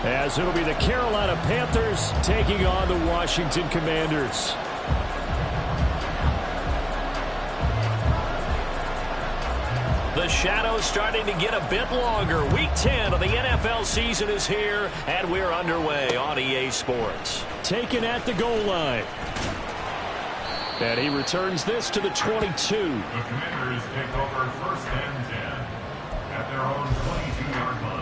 As it'll be the Carolina Panthers taking on the Washington Commanders. The shadow's starting to get a bit longer. Week 10 of the NFL season is here, and we're underway on EA Sports. Taken at the goal line. And he returns this to the 22. The Commanders take over 1st and 10 at their own 22-yard line.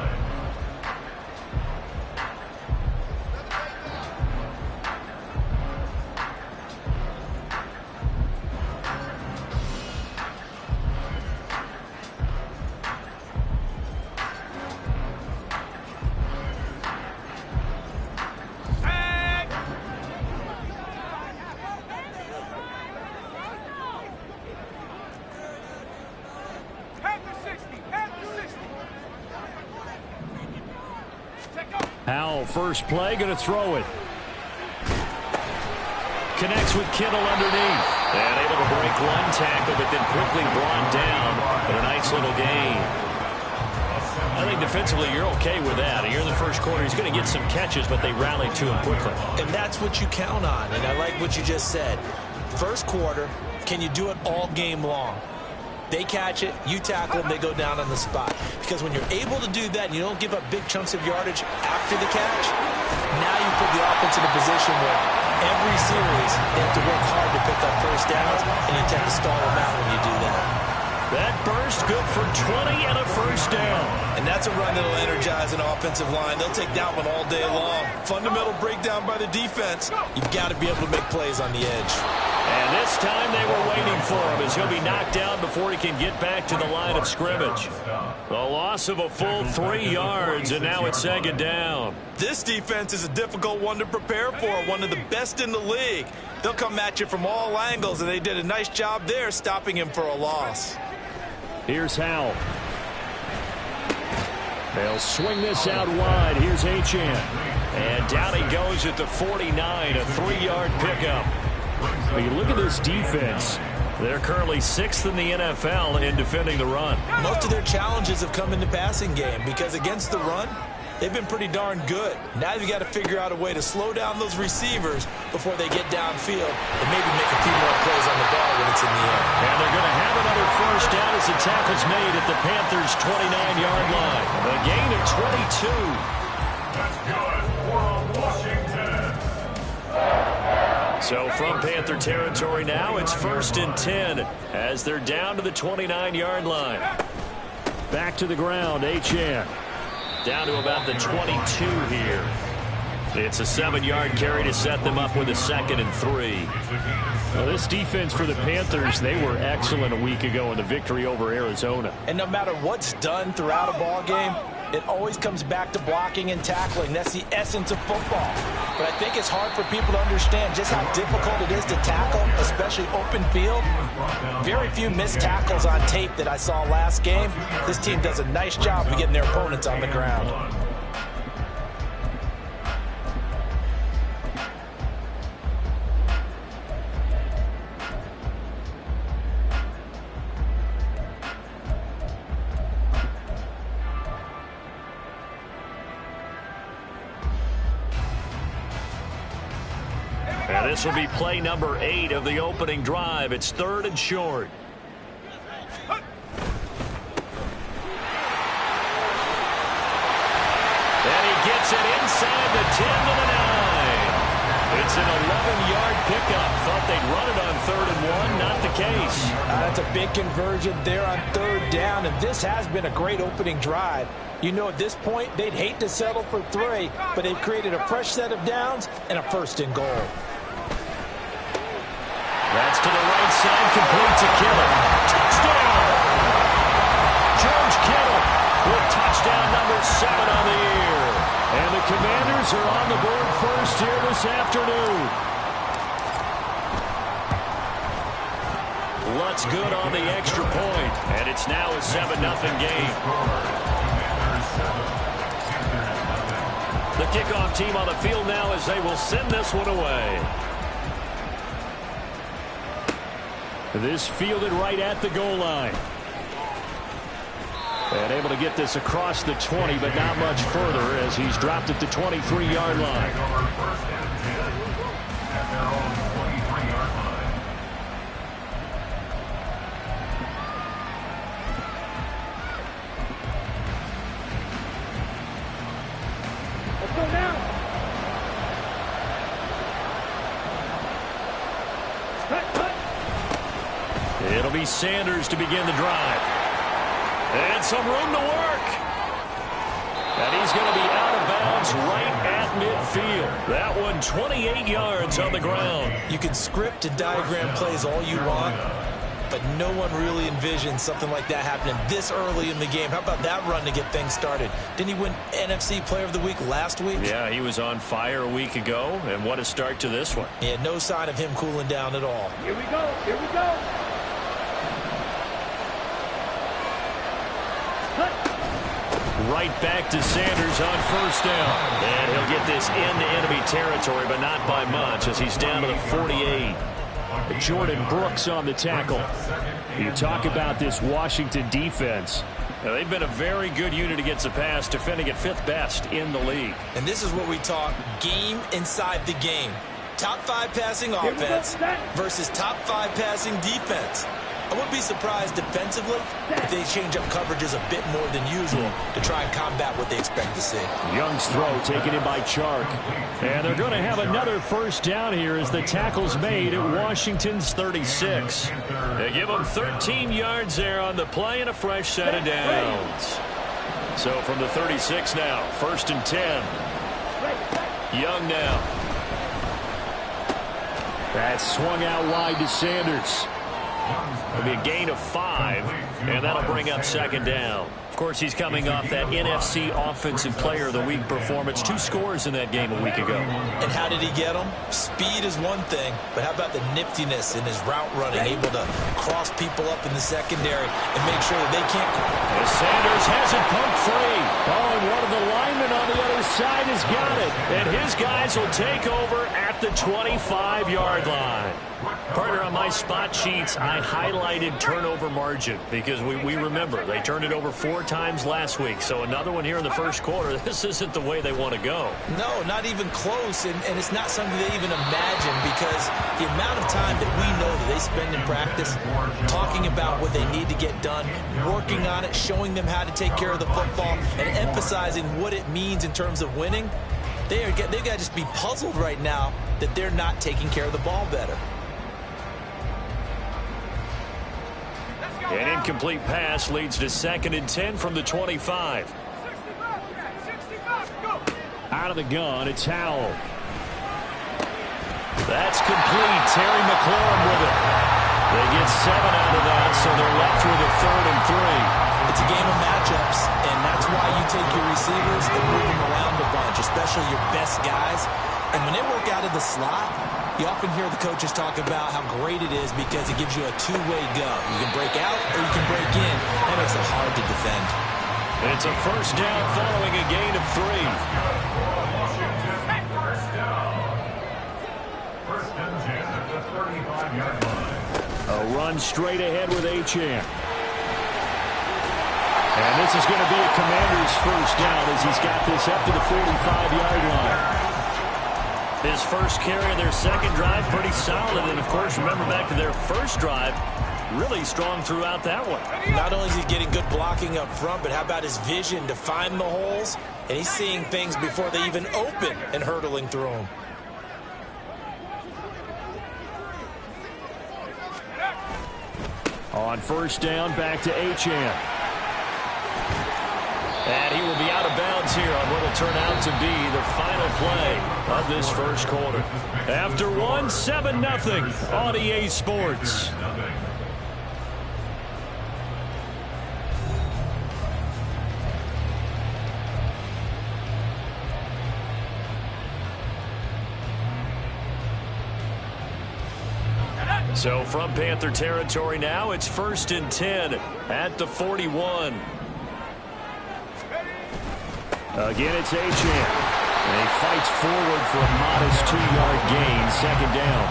Howell, first play, going to throw it. Connects with Kittle underneath. And able to break one tackle, but then quickly brought down. But a nice little gain. I think defensively you're okay with that. Here in the first quarter, he's going to get some catches, but they rallied to him quickly. And that's what you count on, and I like what you just said. First quarter, can you do it all game long? They catch it, you tackle them, they go down on the spot. Because when you're able to do that and you don't give up big chunks of yardage after the catch, now you put the offense in a position where every series they have to work hard to pick up first downs, and you tend to stall them out when you do that. That burst good for 20 and a first down. And that's a run that will energize an offensive line. They'll take that one all day long. Fundamental breakdown by the defense. You've got to be able to make plays on the edge. And this time they were waiting for him as he'll be knocked down before he can get back to the line of scrimmage. The loss of a full 3 yards, and now it's 2nd down. This defense is a difficult one to prepare for, one of the best in the league. They'll come at you from all angles, and they did a nice job there stopping him for a loss. Here's Howell. They'll swing this out wide. Here's Achane. And down he goes at the 49, a 3-yard pickup. When you look at this defense, they're currently 6th in the NFL in defending the run. Most of their challenges have come in the passing game because against the run, they've been pretty darn good. Now you've got to figure out a way to slow down those receivers before they get downfield and maybe make a few more plays on the ball when it's in the air. And they're going to have another first down as the tackle's made at the Panthers' 29-yard line. A gain of 22. That's good for Washington. So from Panther territory now, it's 1st and 10 as they're down to the 29-yard line. Back to the ground, Achane. Down to about the 22 here. It's a 7-yard carry to set them up with a 2nd and 3. Well, this defense for the Panthers, they were excellent a week ago in the victory over Arizona. And no matter what's done throughout a ball game, it always comes back to blocking and tackling. That's the essence of football. But I think it's hard for people to understand just how difficult it is to tackle, especially open field. Very few missed tackles on tape that I saw last game. This team does a nice job of getting their opponents on the ground. And this will be play number 8 of the opening drive. It's 3rd and short. And he gets it inside the 10 to the 9. It's an 11-yard pickup. Thought they'd run it on 3rd and 1. Not the case. That's a big conversion there on 3rd down, and this has been a great opening drive. You know, at this point, they'd hate to settle for 3, but they've created a fresh set of downs and a 1st and goal. That's to the right side, complete to Kittle. Touchdown! George Kittle with touchdown number 7 on the year. And the Commanders are on the board first here this afternoon. Lutz good on the extra point, and it's now a 7-0 game. The kickoff team on the field now as they will send this one away. This fielded right at the goal line. And able to get this across the 20, but not much further as he's dropped at the 23-yard line. Let's go now. It'll be Sanders to begin the drive. And some room to work. And he's going to be out of bounds right at midfield. That one 28 yards on the ground. You can script and diagram plays all you want, but no one really envisioned something like that happening this early in the game. How about that run to get things started? Didn't he win NFC Player of the Week last week? Yeah, he was on fire a week ago, and what a start to this one. Yeah, no sign of him cooling down at all. Here we go. Here we go. Right back to Sanders on first down. And he'll get this into enemy territory, but not by much as he's down to the 48. Jordan Brooks on the tackle. You talk about this Washington defense. Now, they've been a very good unit against the pass, defending at 5th best in the league. And this is what we talk, game inside the game. Top 5 passing offense versus top 5 passing defense. I wouldn't be surprised defensively if they change up coverages a bit more than usual to try and combat what they expect to see. Young's throw taken in by Chark. And they're going to have another first down here as the tackle's made at Washington's 36. They give them 13 yards there on the play and a fresh set of downs. So from the 36 now, 1st and 10. Young now. That's swung out wide to Sanders. It'll be a gain of 5, and that'll bring up 2nd down. Of course, he's coming off that NFC Offensive Player of the Week performance. 2 scores in that game a week ago. And how did he get them? Speed is one thing, but how about the niftiness in his route running, able to cross people up in the secondary and make sure that they can't. As Sanders has it pumped free. Oh, and one of the linemen on the other side has got it. And his guys will take over at the 25-yard line. Partner, on my spot sheets, I highlighted turnover margin because we remember they turned it over 4 times last week. So another one here in the first quarter. This isn't the way they want to go. No, not even close. And it's not something they even imagine because the amount of time that we know that they spend in practice talking about what they need to get done, working on it, showing them how to take care of the football, and emphasizing what it means in terms of winning, they've got to just be puzzled right now that they're not taking care of the ball better. An incomplete pass leads to 2nd and 10 from the 25. Out of the gun, it's Howell. That's complete. Terry McLaurin with it. They get 7 out of that, so they're left with a 3rd and 3. It's a game of matchups, and that's why you take your receivers and move them around a bunch, especially your best guys. And when they work out of the slot, you often hear the coaches talk about how great it is because it gives you a 2-way go. You can break out or you can break in. That makes it hard to defend. It's a first down following a gain of 3. First and 10 at the 35-yard line. A run straight ahead with Achane. And this is going to be a Commander's first down as he's got this up to the 45-yard line. His first carry of their second drive, pretty solid. And, of course, remember back to their first drive, really strong throughout that one. Not only is he getting good blocking up front, but how about his vision to find the holes? And he's seeing things before they even open and hurdling through them. On first down, back to Achane. And he will be out of bounds here on what will turn out to be the final play of this first quarter. After 7-0 on EA Sports. So from Panther territory now, it's 1st and 10 at the 41. Again, it's Achane. And he fights forward for a modest 2-yard gain, 2nd down.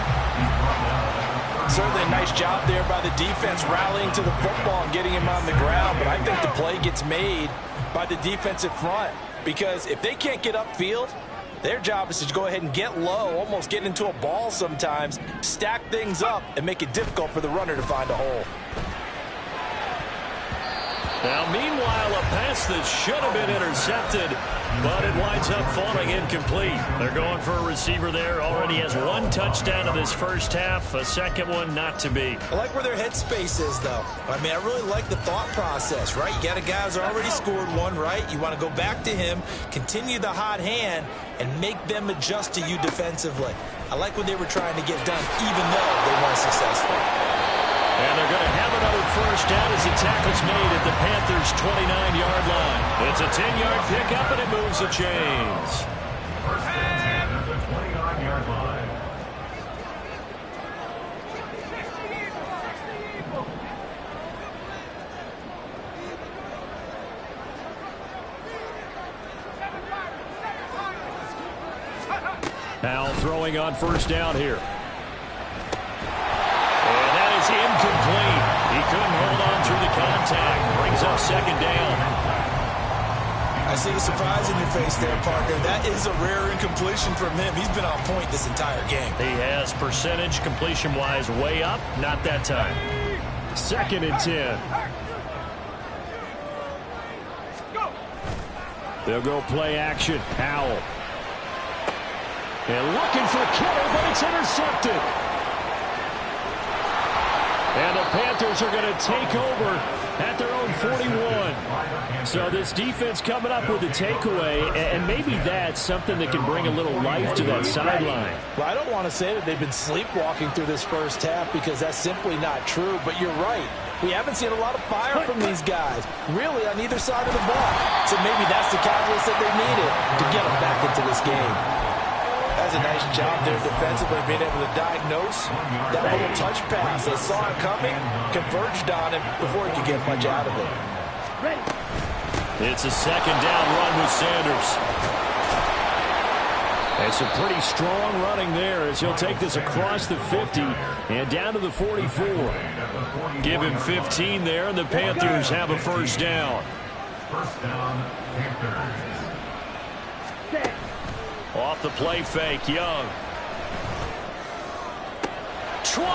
Certainly a nice job there by the defense rallying to the football and getting him on the ground, but I think the play gets made by the defensive front because if they can't get upfield, their job is to go ahead and get low, almost get into a ball sometimes, stack things up, and make it difficult for the runner to find a hole. Now, meanwhile, a pass that should have been intercepted, but it winds up falling incomplete. They're going for a receiver there. Already has one touchdown in this first half, a second one not to be. I like where their headspace is, though. I mean, I really like the thought process, right? You got a guy who's already scored one, right? You want to go back to him, continue the hot hand, and make them adjust to you defensively. I like what they were trying to get done, even though they weren't successful. And they're going to have another first down as the tackle's made at the Panthers' 29-yard line. It's a 10-yard pickup, and it moves the chains. First and 10 at the 29-yard line. Now throwing on first down here. Incomplete. He couldn't hold on through the contact. Brings up second down. I see the surprise in your face there, partner. That is a rare incompletion from him. He's been on point this entire game. He has percentage completion-wise way up. Not that time. Second and 10. They'll go play action. Howell. And looking for Kittle, but it's intercepted. And the Panthers are going to take over at their own 41. So this defense coming up with a takeaway, and maybe that's something that can bring a little life to that sideline. Well, I don't want to say that they've been sleepwalking through this first half because that's simply not true, but you're right. We haven't seen a lot of fire from these guys, really, on either side of the ball. So maybe that's the catalyst that they needed to get them back into this game. That's a nice job there defensively, being able to diagnose that little touch pass. They saw it coming, converged on him before he could get much out of it. It's a second down run with Sanders. It's a pretty strong running there as he'll take this across the 50 and down to the 44. Give him 15 there, and the Panthers have a first down. First down, Panthers. Off the play fake, Young. 20.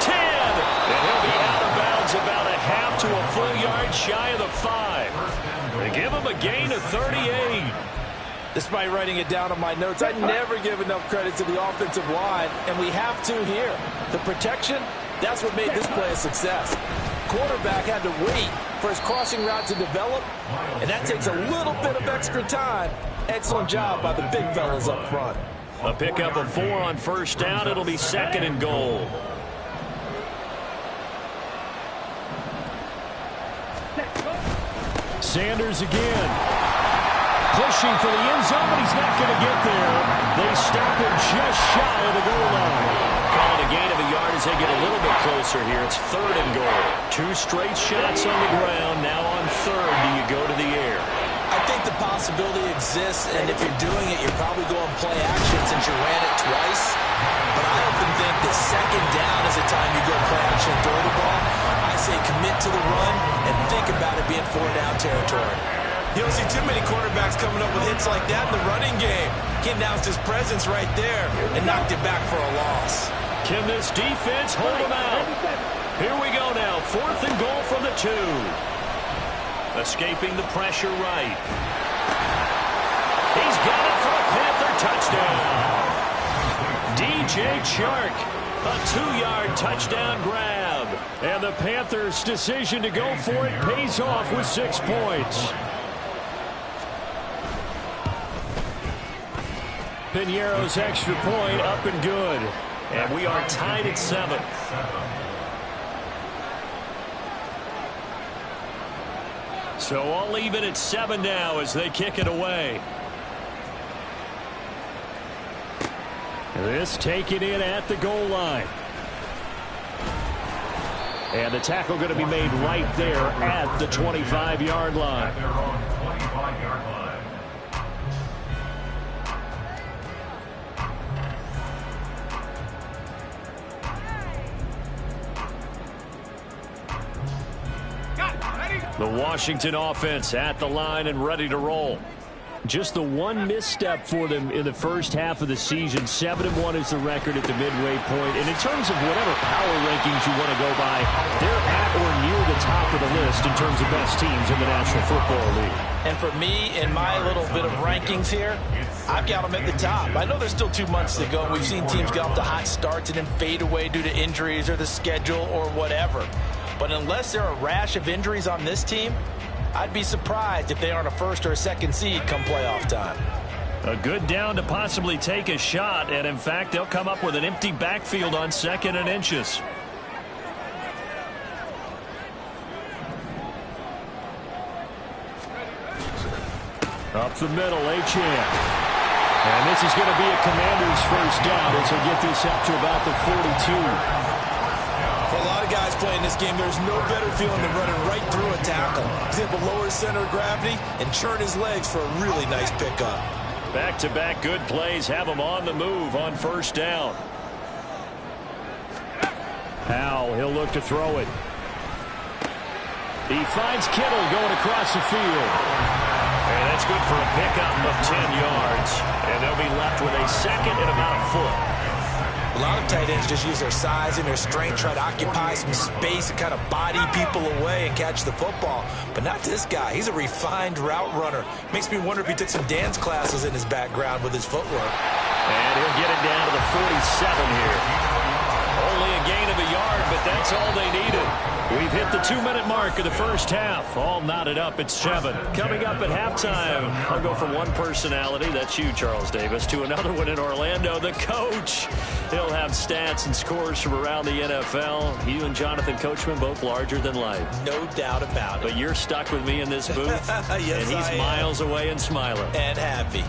10. And he'll be out of bounds about a half to a full yard shy of the 5. They give him a gain of 38. Despite writing it down on my notes, I never give enough credit to the offensive line, and we have to here. The protection, that's what made this play a success. Quarterback had to wait for his crossing route to develop, and that takes a little bit of extra time. Excellent job by the big fellas up front. A pickup of 4 on first down. It'll be second and goal. Sanders again. Pushing for the end zone, but he's not going to get there. They stop him just shy of the goal line. Calling a gain of a yard as they get a little bit closer here. It's third and goal. 2 straight shots on the ground. Now on third, do you go to the air? I think the possibility exists, and if you're doing it, you're probably going play action since you ran it twice. But I often think that second down is the time you go play action and throw the ball. I say commit to the run and think about it being 4-down territory. You don't see too many quarterbacks coming up with hits like that in the running game. He announced his presence right there and knocked it back for a loss. Can this defense hold him out? Here we go now. 4th and goal from the 2. Escaping the pressure right. He's got it for a Panther touchdown. DJ Chark, a 2-yard touchdown grab. And the Panthers' decision to go for it pays off with 6 points. Piñeiro's extra point up and good. And we are tied at 7. So all leave it at 7 now as they kick it away. This taken in at the goal line. And the tackle going to be made right there at the 25-yard line. At their own 25-yard line. The Washington offense at the line and ready to roll. Just the one misstep for them in the first half of the season. 7-1 is the record at the midway point. And in terms of whatever power rankings you want to go by, they're at or near the top of the list in terms of best teams in the National Football League. And for me, in my little bit of rankings here, I've got them at the top. I know there's still 2 months to go. We've seen teams get off to hot starts and then fade away due to injuries or the schedule or whatever. But unless there are a rash of injuries on this team, I'd be surprised if they aren't a first or a second seed come playoff time. A good down to possibly take a shot, and in fact, they'll come up with an empty backfield on 2nd and inches. Up the middle, Achane. And this is going to be a Commander's first down as he'll get this up to about the 42. For a lot of guys playing this game, there's no better feeling than running right through a tackle. He's able to lower his center of gravity and churn his legs for a really nice pickup. Back-to-back good plays have him on the move on first down. Howell, he'll look to throw it. He finds Kittle going across the field. And that's good for a pickup of 10 yards. And they'll be left with a second and about a foot. A lot of tight ends just use their size and their strength, try to occupy some space and kind of body people away and catch the football. But not this guy. He's a refined route runner. Makes me wonder if he took some dance classes in his background with his footwork. And he'll get it down to the 47 here. Only a gain of a yard, but that's all they needed. We've hit the 2-minute mark of the first half. All knotted up at 7. Coming up at halftime, I'll go from one personality, that's you, Charles Davis, to another one in Orlando, the coach. He'll have stats and scores from around the NFL. You and Jonathan Coachman both larger than life. No doubt about it. But you're stuck with me in this booth. Yes, and he's miles away and smiling. And happy.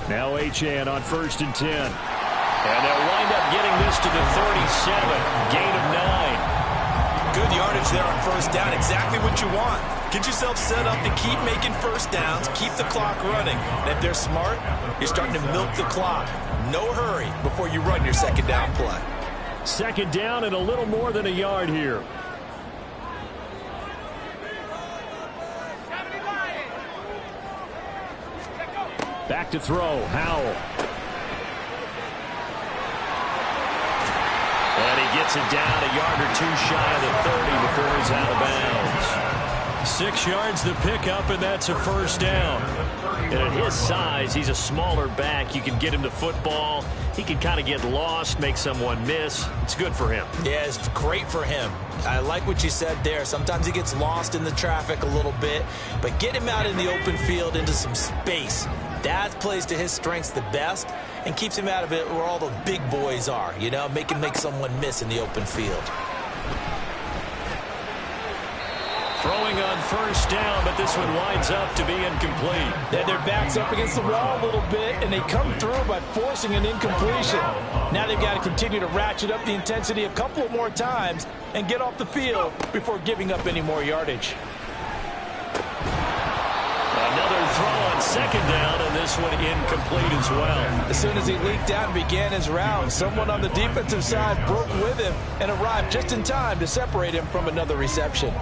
Now Achane on 1st and 10. And they'll wind up getting this to the 37. Gain of 9. Good yardage there on first down. Exactly what you want. Get yourself set up to keep making first downs, keep the clock running. And if they're smart, you're starting to milk the clock. No hurry before you run your second down play. Second down and a little more than a yard here. Back to throw, Howell. And he gets it down a yard or two shy of the 30 before he's out of bounds. 6 yards the pickup, and that's a first down. And at his size, he's a smaller back. You can get him the football. He can kind of get lost, make someone miss. It's good for him. Yeah, it's great for him. I like what you said there. Sometimes he gets lost in the traffic a little bit, but get him out in the open field into some space. That plays to his strengths the best and keeps him out of it where all the big boys are, you know, make someone miss in the open field. Throwing on first down, but this one winds up to be incomplete. Their back's up against the wall a little bit, and they come through by forcing an incompletion. Now they've got to continue to ratchet up the intensity a couple more times and get off the field before giving up any more yardage. Another throw on second down, and this one incomplete as well. As soon as he leaked out and began his round, someone on the defensive side broke with him and arrived just in time to separate him from another reception.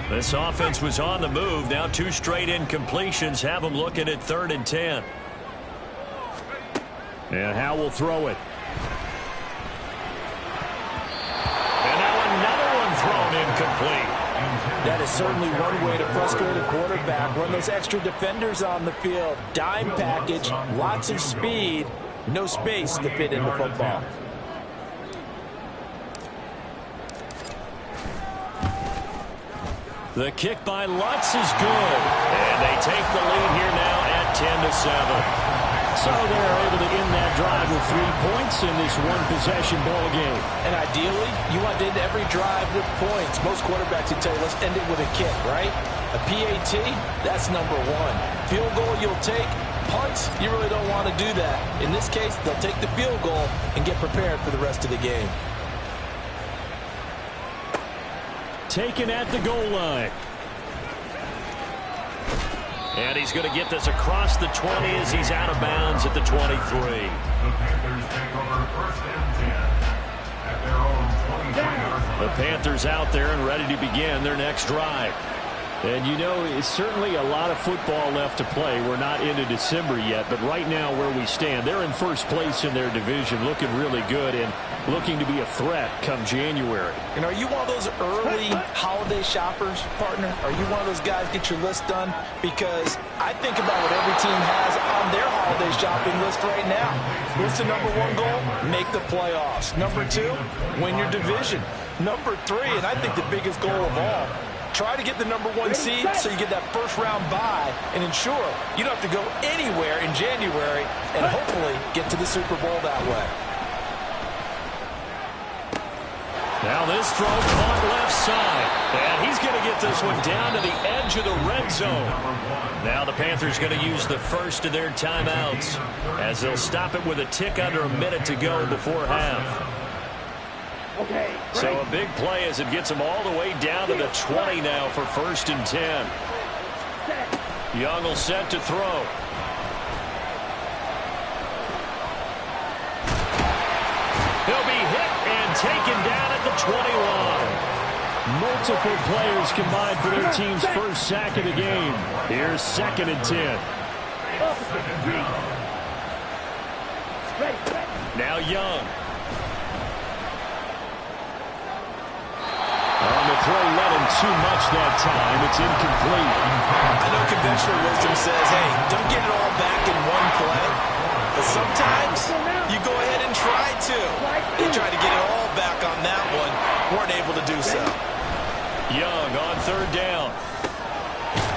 This offense was on the move. Now 2 straight incompletions have them looking at 3rd and 10. And Howell will throw it. And now another one thrown incomplete. That is certainly one way to frustrate a quarterback. Run those extra defenders on the field. Dime package, lots of speed, no space to fit in the football. The kick by Lutz is good. And they take the lead here now at 10-7. So they're able to end that drive with 3 points in this one-possession ball game. And ideally, you want to end every drive with points. Most quarterbacks would tell you, let's end it with a kick, right? A PAT, that's number 1. Field goal you'll take. Punts, you really don't want to do that. In this case, they'll take the field goal and get prepared for the rest of the game. Taken at the goal line. And he's going to get this across the 20 as he's out of bounds at the 23. The Panthers take over first and 10 at their own 23-yard line. The Panthers out there and ready to begin their next drive. And you know, it's certainly a lot of football left to play. We're not into December yet, but right now where we stand, they're in first place in their division, looking really good and looking to be a threat come January. And are you one of those early holiday shoppers, partner? Are you one of those guys get your list done? Because I think about what every team has on their holiday shopping list right now. What's the number one goal? Make the playoffs. Number two, win your division. Number three, and I think the biggest goal of all, try to get the number one seed so you get that first round bye and ensure you don't have to go anywhere in January and hopefully get to the Super Bowl that way. Now this throw caught left side. And he's going to get this one down to the edge of the red zone. Now the Panthers going to use the first of their timeouts as they'll stop it with a tick under a minute to go before half. Okay. So a big play as it gets them all the way down to the 20 now for first and 10. Young will set to throw. He'll be hit and taken down at the 20 line. Multiple players combined for their team's first sack of the game. Here's second and 10. Now Young. On the throw, let him too much that time. It's incomplete. I know conventional wisdom says, hey, don't get it all back in one play. But sometimes you go ahead and try to. They tried to get it all back on that one. Weren't able to do so. Young on third down.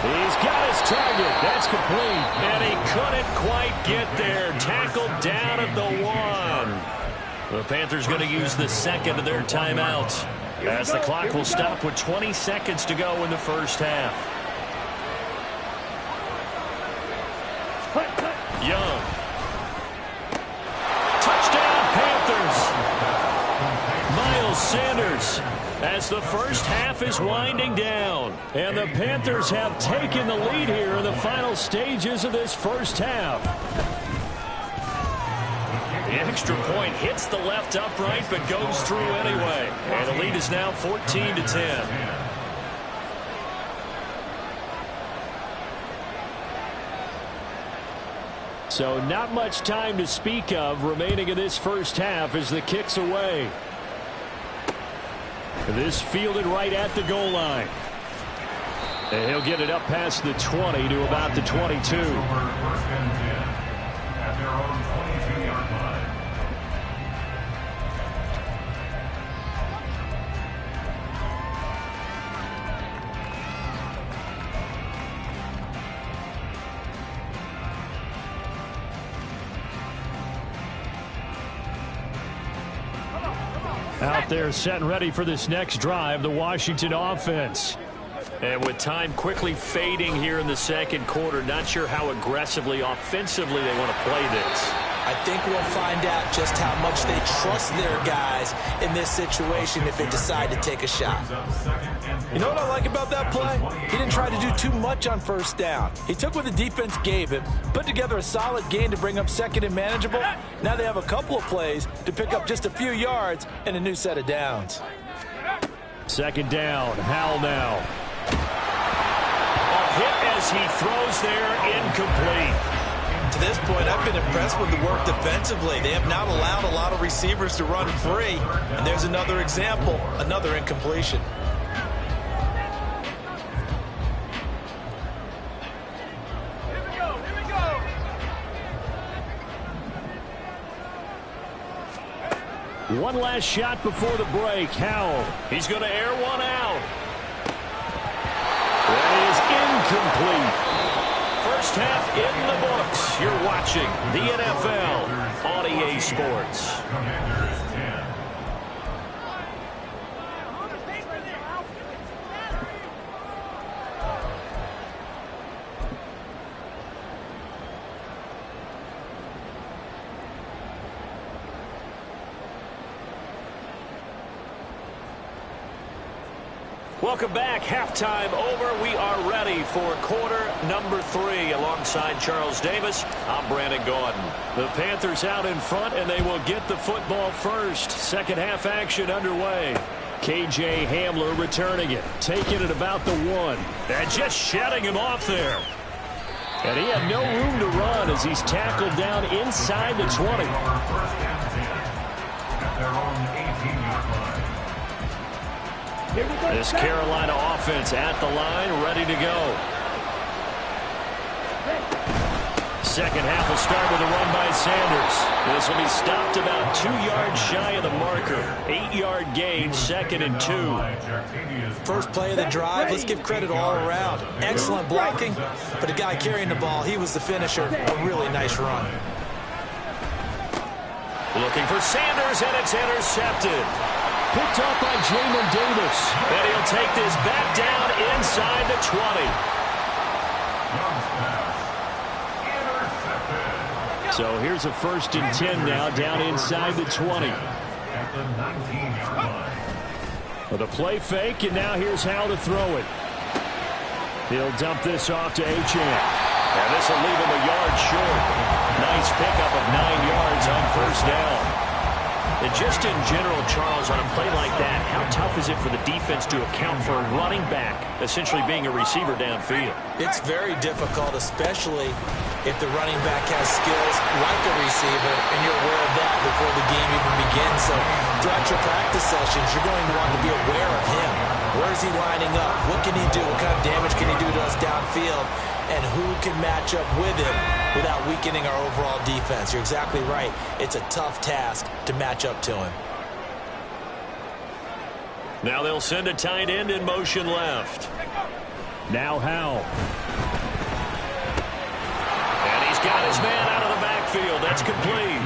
He's got his target. That's complete. And he couldn't quite get there. Tackled down at the 1. The Panthers going to use the second of their timeouts as the clock will stop with 20 seconds to go in the first half. Young. Touchdown Panthers. Miles Sanders as the first half is winding down. And the Panthers have taken the lead here in the final stages of this first half. The extra point hits the left upright but goes through anyway. And the lead is now 14-10. So not much time to speak of remaining in this first half as the kick's away. This fielded right at the goal line. And he'll get it up past the 20 to about the 22. First and 10 at their own 22-yard line. Out there set and ready for this next drive, the Washington offense. And with time quickly fading here in the second quarter, not sure how aggressively, offensively they want to play this. I think we'll find out just how much they trust their guys in this situation if they decide to take a shot. You know what I like about that play? He didn't try to do too much on first down. He took what the defense gave him, put together a solid gain to bring up second and manageable. Now they have a couple of plays to pick up just a few yards and a new set of downs. Second down, Howell now. A hit as he throws there, incomplete. To this point, I've been impressed with the work defensively. They have not allowed a lot of receivers to run free. And there's another example, another incompletion. One last shot before the break. Howell. He's going to air one out. That is incomplete. First half in the books. You're watching the NFL on EA Sports. Commanders 10. Welcome back. Halftime over. We are ready for quarter number 3. Alongside Charles Davis, I'm Brandon Gaudin. The Panthers out in front, and they will get the football first. Second half action underway. K.J. Hamler returning it. Taking it about the 1. And just shutting him off there. And he had no room to run as he's tackled down inside the 20. First and 10 at their own 18-yard line. This Carolina offense at the line, ready to go. Second half will start with a run by Sanders. This will be stopped about 2 yards shy of the marker. 8-yard gain, 2nd and 2. First play of the drive, let's give credit all around. Excellent blocking, but the guy carrying the ball, he was the finisher. A really nice run. Looking for Sanders, and it's intercepted. Picked up by Jamin Davis. And he'll take this back down inside the 20. So here's a 1st and 10 now, down inside the 20. At the 19-yard line. With a play fake, and now here's how to throw it. He'll dump this off to Achane. And this will leave him a yard short. Nice pickup of 9 yards on 1st down. And just in general, Charles, on a play like that, how tough is it for the defense to account for a running back essentially being a receiver downfield? It's very difficult, especially if the running back has skills like a receiver, and you're aware of that before the game even begins. So throughout your practice sessions, you're going to want to be aware of him. Where is he lining up? What can he do? What kind of damage can he do to us downfield? And who can match up with him without weakening our overall defense? You're exactly right. It's a tough task to match up to him. Now they'll send a tight end in motion left. Now Howell. And he's got his man out of the backfield. That's complete.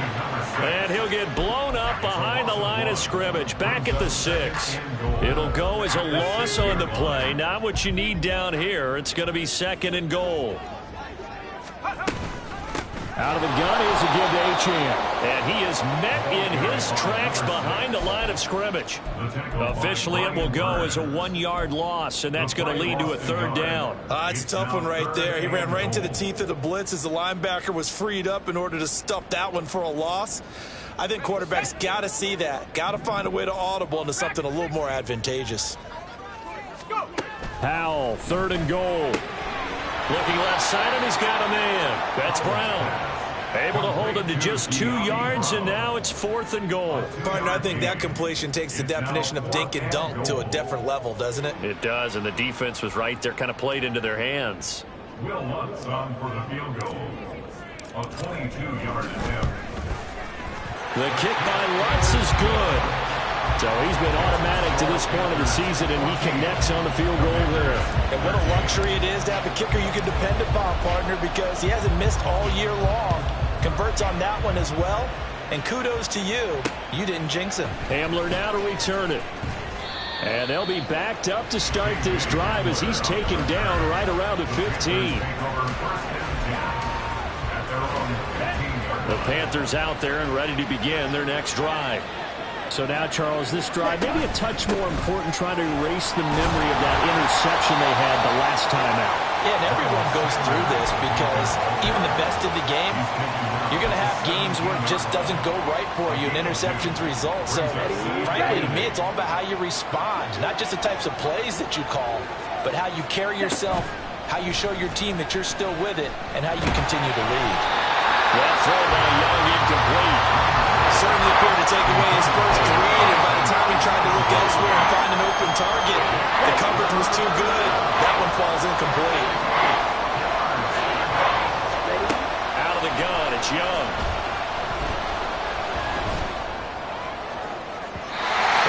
And he'll get blown up behind the line of scrimmage. Back at the 6. It'll go as a loss on the play. Not what you need down here. It's going to be 2nd and goal. Out of the gun is a give to Achane. And he is met in his tracks behind the line of scrimmage. Officially, it will go as a 1-yard loss, and that's going to lead to a 3rd down. It's a tough one right there. He ran right into the teeth of the blitz as the linebacker was freed up in order to stuff that one for a loss. I think quarterbacks got to see that. Got to find a way to audible into something a little more advantageous. Howell, 3rd and goal. Looking left side, and he's got a man. That's Brown. Able to hold him to just 2 yards, and now it's 4th and goal. Partner, I think that completion takes the definition of dink and dunk to a different level, doesn't it? It does, and the defense was right there, kind of played into their hands. Will Lutz on for the field goal. A 22-yard attempt. The kick by Lutz is good. So he's been automatic to this point of the season, and he connects on the field goal there. And what a luxury it is to have a kicker you can depend upon, partner, because he hasn't missed all year long. Converts on that one as well. And kudos to you. You didn't jinx him. Hamler now to return it. And they'll be backed up to start this drive as he's taken down right around the 15. The Panthers out there and ready to begin their next drive. So now, Charles, this drive maybe a touch more important, trying to erase the memory of that interception they had the last time out. Yeah, and everyone goes through this because even the best in the game, you're going to have games where it just doesn't go right for you, and interceptions result. So, frankly, to me, it's all about how you respond, not just the types of plays that you call, but how you carry yourself, how you show your team that you're still with it, and how you continue to lead. That throw by Young incomplete. Certainly appeared to take away his first read, and by the time he tried to look elsewhere and find an open target, the coverage was too good. That one falls incomplete. Out of the gun, it's Young.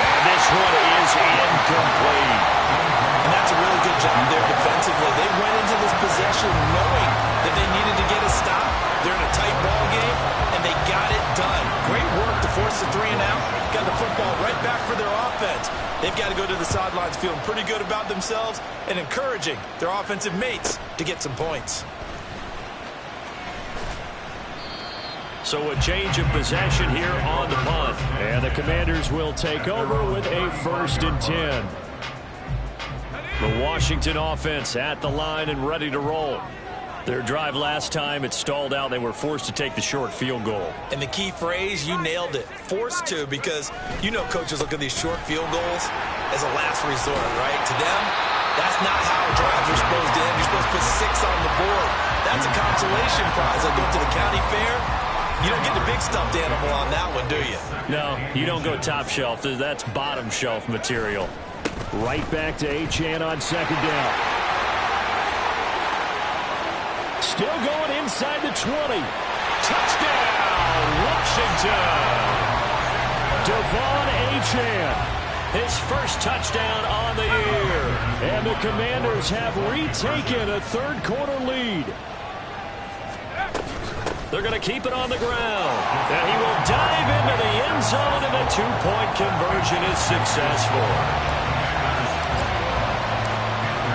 And this one is incomplete. And that's a really good job there defensively. They went into this possession knowing that they needed to get a stop. They're in a tight ball game, and they got it done. Great work to force the 3 and out. Got the football right back for their offense. They've got to go to the sidelines feeling pretty good about themselves and encouraging their offensive mates to get some points. So a change of possession here on the punt. And the Commanders will take over with a 1st and 10. The Washington offense at the line and ready to roll. Their drive last time, it stalled out. They were forced to take the short field goal. And the key phrase, you nailed it. Forced to, because you know coaches look at these short field goals as a last resort, right? To them, that's not how drives are supposed to end. You're supposed to put 6 on the board. That's a consolation prize. I go to the county fair. You don't get the big stuffed animal on that one, do you? No, you don't go top shelf. That's bottom shelf material. Right back to Achane on second down. Still going inside the 20. Touchdown, Washington! Devon Achane. His first touchdown on the year. And the Commanders have retaken a third-quarter lead. They're going to keep it on the ground. And he will dive into the end zone, and the two-point conversion is successful.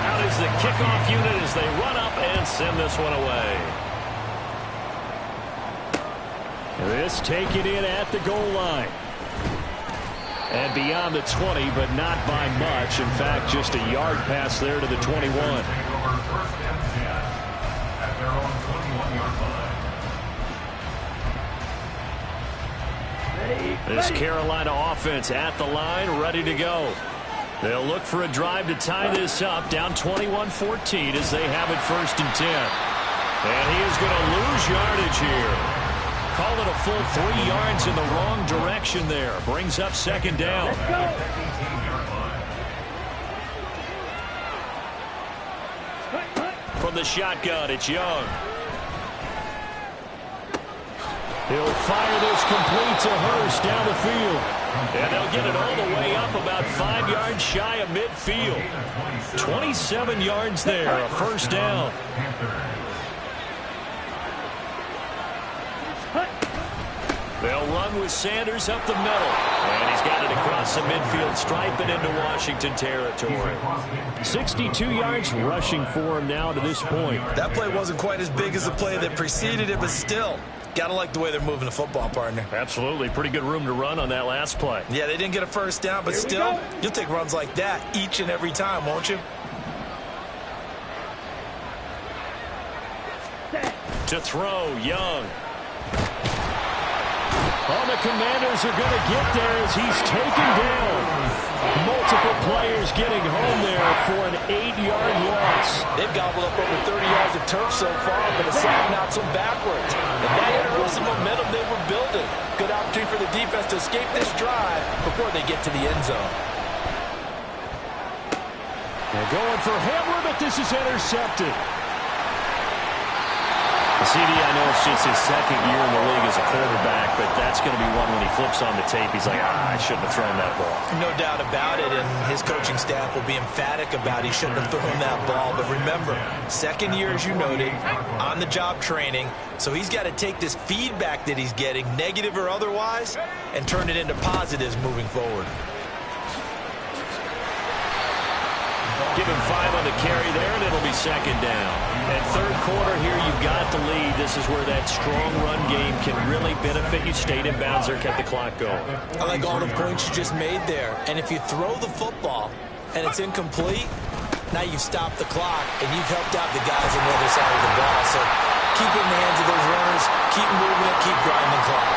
Out is the kickoff unit as they run up and send this one away. This taken in at the goal line. And beyond the 20, but not by much. In fact, just a yard pass there to the 21. This Carolina offense at the line, ready to go. They'll look for a drive to tie this up, down 21-14 as they have it 1st and 10. And he is going to lose yardage here. Call it a full 3 yards in the wrong direction there. Brings up 2nd down. From the shotgun, it's Young. He'll fire this complete to Hurst down the field. And they'll get it all the way up about 5 yards shy of midfield. 27 yards there, a 1st down. They'll run with Sanders up the middle. And he's got it across the midfield stripe and into Washington territory. 62 yards rushing for him now to this point. That play wasn't quite as big as the play that preceded it, but still, got to like the way they're moving the football, partner. Absolutely. Pretty good room to run on that last play. Yeah, they didn't get a 1st down, but still, you'll take runs like that each and every time, won't you? To throw, Young. Oh, the Commanders are going to get there as he's taken down. Multiple players getting home there for an 8-yard loss. They've gobbled up over 30 yards of turf so far, but aside out some backwards. And that interrupts the momentum they were building. Good opportunity for the defense to escape this drive before they get to the end zone. They're going for Hamler, but this is intercepted. CD, I know it's just his 2nd year in the league as a quarterback, but that's going to be one when he flips on the tape. He's like, I shouldn't have thrown that ball. No doubt about it, and his coaching staff will be emphatic about he shouldn't have thrown that ball. But remember, 2nd year, as you noted, on-the-job training, so he's got to take this feedback that he's getting, negative or otherwise, and turn it into positives moving forward. Give him 5 on the carry there, and it'll be 2nd down. And 3rd quarter here, you've got the lead. This is where that strong run game can really benefit you. Stayed in bounds there, kept the clock going. I like all the points you just made there. And if you throw the football and it's incomplete, now you've stopped the clock and you've helped out the guys on the other side of the ball. So keep it in the hands of those runners, keep moving it, keep grinding the clock.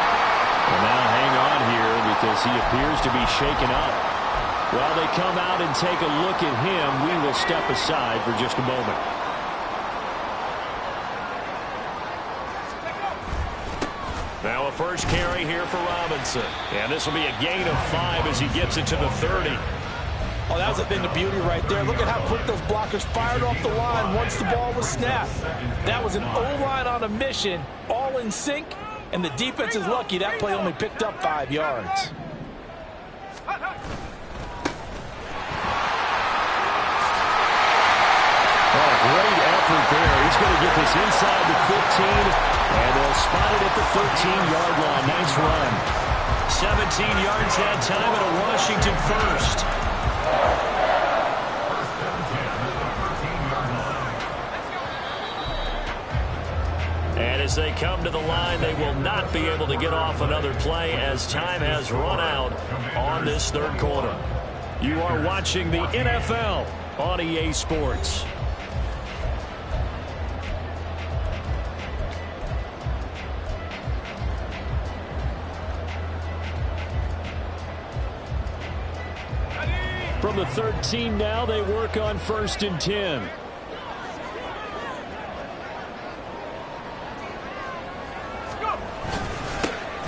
Well, now hang on here because he appears to be shaken up. While they come out and take a look at him, we will step aside for just a moment. Now a first carry here for Robinson. And this will be a gain of 5 as he gets it to the 30. Oh, that was a thing of beauty right there. Look at how quick those blockers fired off the line once the ball was snapped. That was an O-line on a mission, all in sync, and the defense is lucky that play only picked up 5 yards. Great effort there. He's going to get this inside the 15, and they'll spot it at the 13-yard line. Nice run. 17 yards that time at a Washington 1st. And as they come to the line, they will not be able to get off another play as time has run out on this 3rd quarter. You are watching the NFL on EA Sports. From the 13 now, they work on 1st and 10.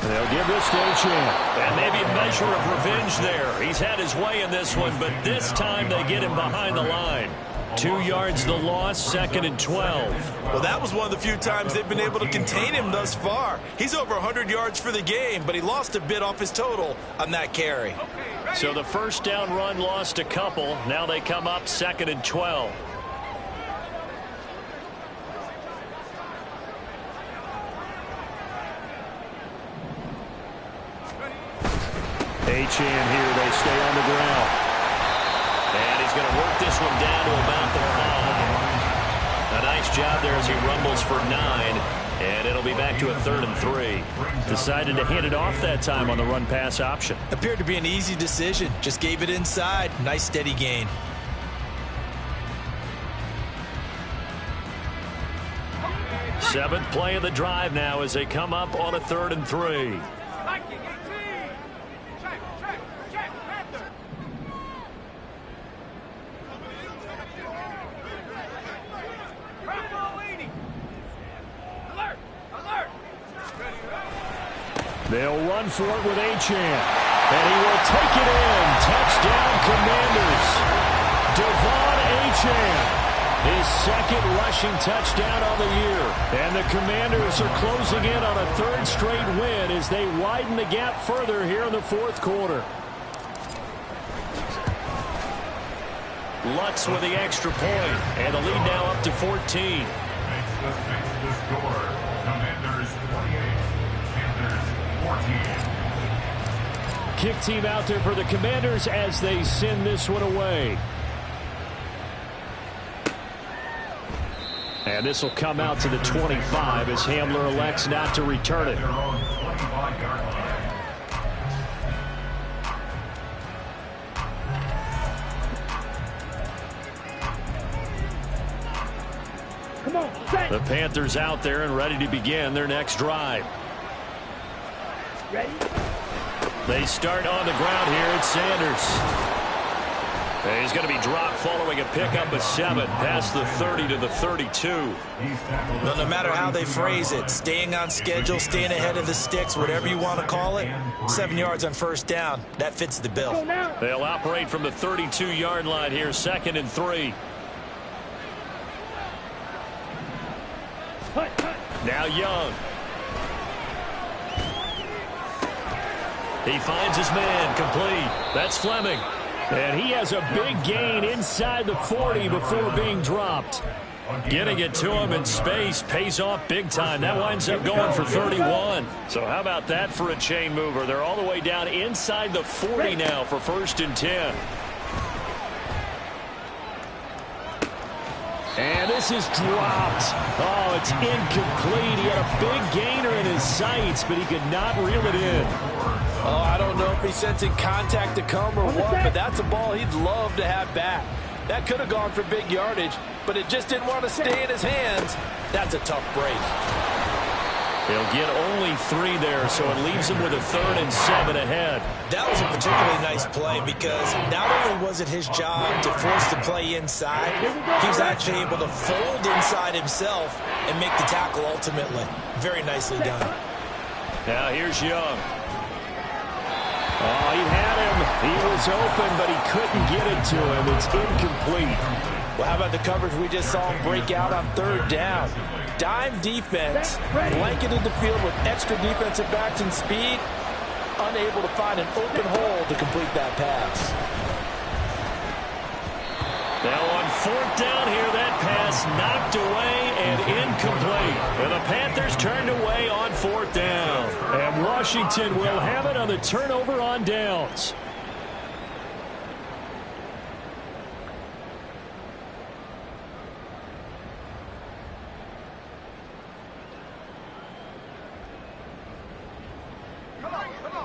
They'll give this to Achane. And maybe a measure of revenge there. He's had his way in this one, but this time they get him behind the line. 2 yards the loss, 2nd and 12. Well, that was one of the few times they've been able to contain him thus far. He's over 100 yards for the game, but he lost a bit off his total on that carry. So the first down run lost a couple. Now they come up 2nd and 12. Achane here. They stay on the ground. And he's going to work this one down to about the 5. A nice job there as he rumbles for 9. And it'll be back to a 3rd and 3. Decided to hand it off that time on the run-pass option. Appeared to be an easy decision. Just gave it inside. Nice steady gain. Seventh play of the drive now as they come up on a 3rd and 3. They'll run for it with Achane. And he will take it in. Touchdown, Commanders. Devon Achane. His 2nd rushing touchdown on the year. And the Commanders are closing in on a 3rd straight win as they widen the gap further here in the 4th quarter. Lutz with the extra point. And the lead now up to 14. Makes the score. Commanders 28. Panthers 14. Kick team out there for the Commanders as they send this one away. And this will come out to the 25 as Hamler elects not to return it. Their own 25-yard line. Come on, set. The Panthers out there and ready to begin their next drive. Ready? They start on the ground here at Sanders. And he's going to be dropped following a pickup of 7 past the 30 to the 32. Well, no matter how they phrase it, staying on schedule, staying ahead of the sticks, whatever you want to call it, 7 yards on 1st down, that fits the bill. They'll operate from the 32-yard line here, 2nd and 3. Now Young. He finds his man, complete. That's Fleming. And he has a big gain inside the 40 before being dropped. Getting it to him in space pays off big time. That winds up going for 31. So how about that for a chain mover? They're all the way down inside the 40 now for 1st and 10. And this is dropped. Oh, it's incomplete. He had a big gainer in his sights, but he could not reel it in. Oh, I don't know if he's sensing contact to come or what, but that's a ball he'd love to have back. That could have gone for big yardage, but it just didn't want to stay in his hands. That's a tough break. He'll get only 3 there, so it leaves him with a 3rd and 7 ahead. That was a particularly nice play because not only was it his job to force the play inside, he was actually able to fold inside himself and make the tackle ultimately. Very nicely done. Now here's Young. Oh, he had him. He was open, but he couldn't get it to him. It's incomplete. Well, how about the coverage we just saw him break out on 3rd down? Dime defense, blanketed the field with extra defensive backs and speed, unable to find an open hole to complete that pass. Now on 4th down here, that pass knocked away and incomplete. And the Panthers turned away on 4th down. And Washington will have it on the turnover on downs.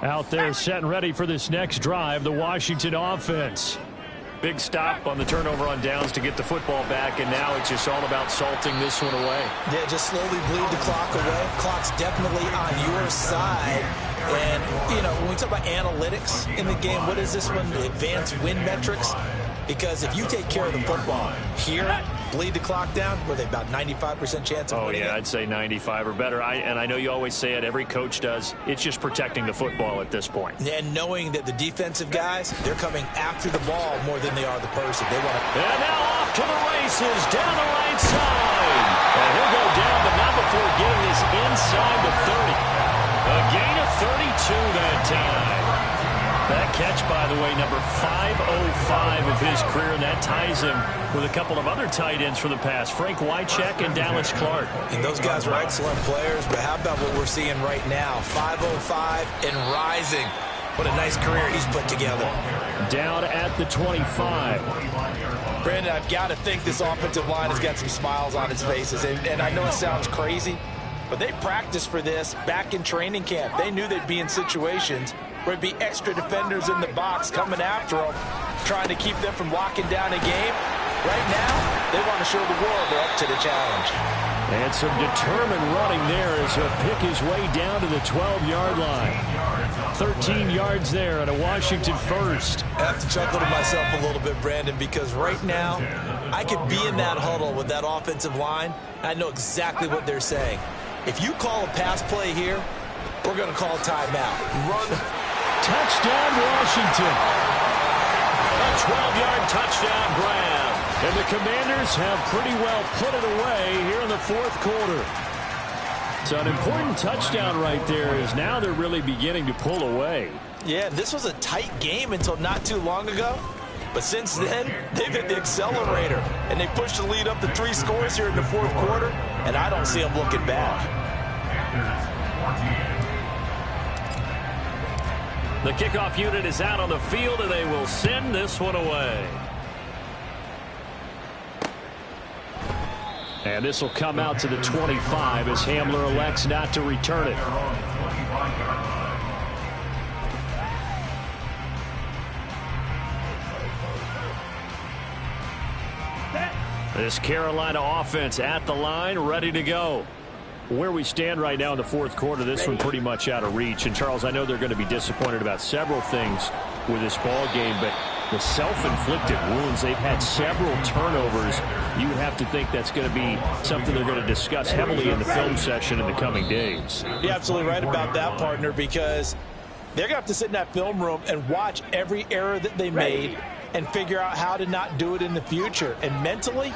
Out there set and ready for this next drive, the Washington offense. Big stop on the turnover on downs to get the football back, and now it's just all about salting this one away. Yeah, just slowly bleed the clock away. Clock's definitely on your side. And, you know, when we talk about analytics in the game, what is this one? The advanced win metrics? Because if you take care of the football here, bleed the clock down, were they about 95% chance of winning? Oh, yeah, I'd say 95 or better. And I know you always say it, every coach does. It's just protecting the football at this point. And knowing that the defensive guys, they're coming after the ball more than they are the person. They want to. And now off to the races, down the right side. And he'll go down, but not before getting this inside the 30. A gain of 32 that time. That catch, by the way, number 505 of his career, and that ties him with a couple of other tight ends for the past, Frank Wycheck and Dallas Clark. And those guys are excellent players, but how about what we're seeing right now? 505 and rising. What a nice career he's put together. Down at the 25. Brandon, I've got to think this offensive line has got some smiles on its faces. And I know it sounds crazy, but they practiced for this back in training camp. They knew they'd be in situations where it'd be extra defenders in the box coming after them, trying to keep them from locking down a game. Right now, they want to show the world they're up to the challenge. And some determined running there as he'll pick his way down to the 12-yard line. 13 yards there at a Washington first. I have to chuckle to myself a little bit, Brandon, because right now, I could be in that huddle with that offensive line. I know exactly what they're saying. If you call a pass play here, we're going to call timeout. Run. Touchdown, Washington. A 12-yard touchdown grab. And the Commanders have pretty well put it away here in the fourth quarter. So an important touchdown right there is now they're really beginning to pull away. Yeah, this was a tight game until not too long ago. But since then, they've hit the accelerator. And they pushed the lead up to 3 scores here in the fourth quarter. And I don't see them looking back. The kickoff unit is out on the field, and they will send this one away. And this will come out to the 25 as Hamler elects not to return it. This Carolina offense at the line, ready to go. Where we stand right now in the fourth quarter, this one pretty much out of reach. And, Charles, I know they're going to be disappointed about several things with this ball game, but the self-inflicted wounds, they've had several turnovers. You have to think that's going to be something they're going to discuss heavily in the film session in the coming days. You're absolutely right about that, partner, because they're going to have to sit in that film room and watch every error that they made and figure out how to not do it in the future. And mentally,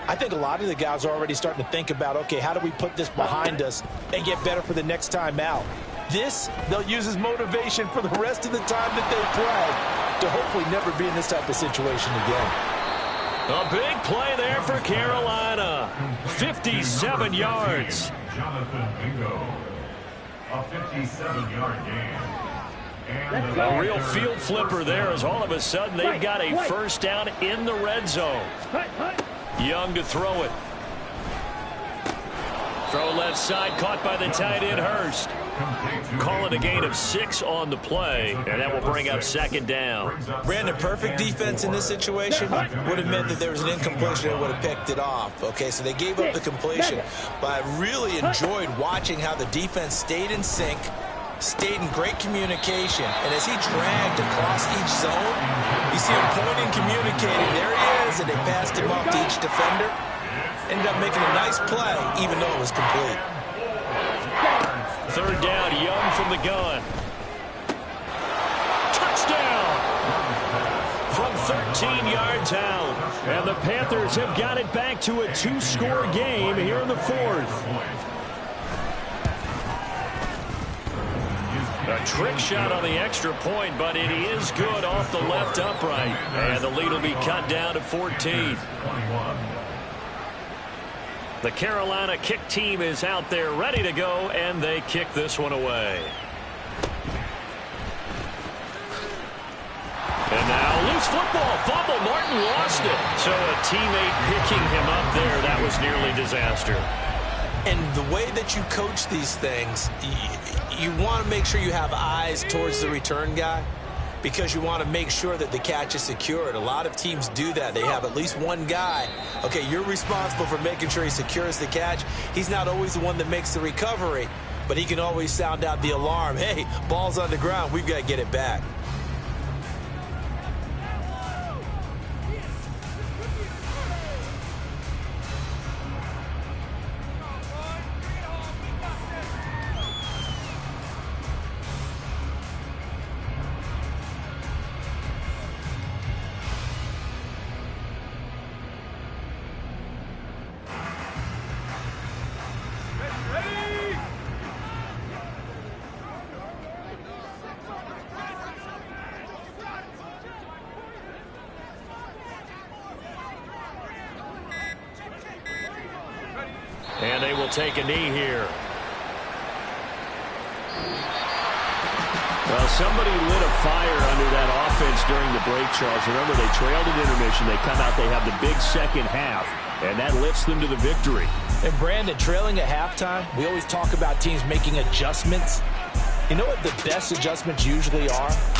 I think a lot of the guys are already starting to think about, okay, how do we put this behind us and get better for the next time out? This, they'll use as motivation for the rest of the time that they play to hopefully never be in this type of situation again. A big play there for Carolina. 57 yards. Jonathan Bingo. A 57-yard gain. A real field flipper there as all of a sudden they've got a first down in the red zone. Young to throw it. Throw left side, caught by the tight end Hurst. Call it a gain of 6 on the play, and that will bring up second down. Brandon, perfect defense in this situation would have meant that there was an incompletion that would have picked it off. Okay, so they gave up the completion, but I really enjoyed watching how the defense stayed in sync, stayed in great communication, and as he dragged across each zone, you see him pointing, communicating. There he is, and they passed him off to each defender. Ended up making a nice play, even though it was complete. Third down, Young from the gun. Touchdown! From 13 yards out. And the Panthers have got it back to a 2-score game here in the fourth. A trick shot on the extra point, but it is good off the left upright. And the lead will be cut down to 14. The Carolina kick team is out there ready to go, and they kick this one away. And now loose football, fumble, Martin lost it. So a teammate picking him up there, that was nearly disaster. And the way that you coach these things, you want to make sure you have eyes towards the return guy. because you want to make sure that the catch is secured. A lot of teams do that. They have at least one guy. Okay, you're responsible for making sure he secures the catch. He's not always the one that makes the recovery, but he can always sound out the alarm. Hey, ball's on the ground. We've got to get it back. And they will take a knee here. Well, somebody lit a fire under that offense during the break, Charles. Remember, they trailed at intermission. They come out, they have the big second half, and that lifts them to the victory. And Brandon, trailing at halftime, we always talk about teams making adjustments. You know what the best adjustments usually are?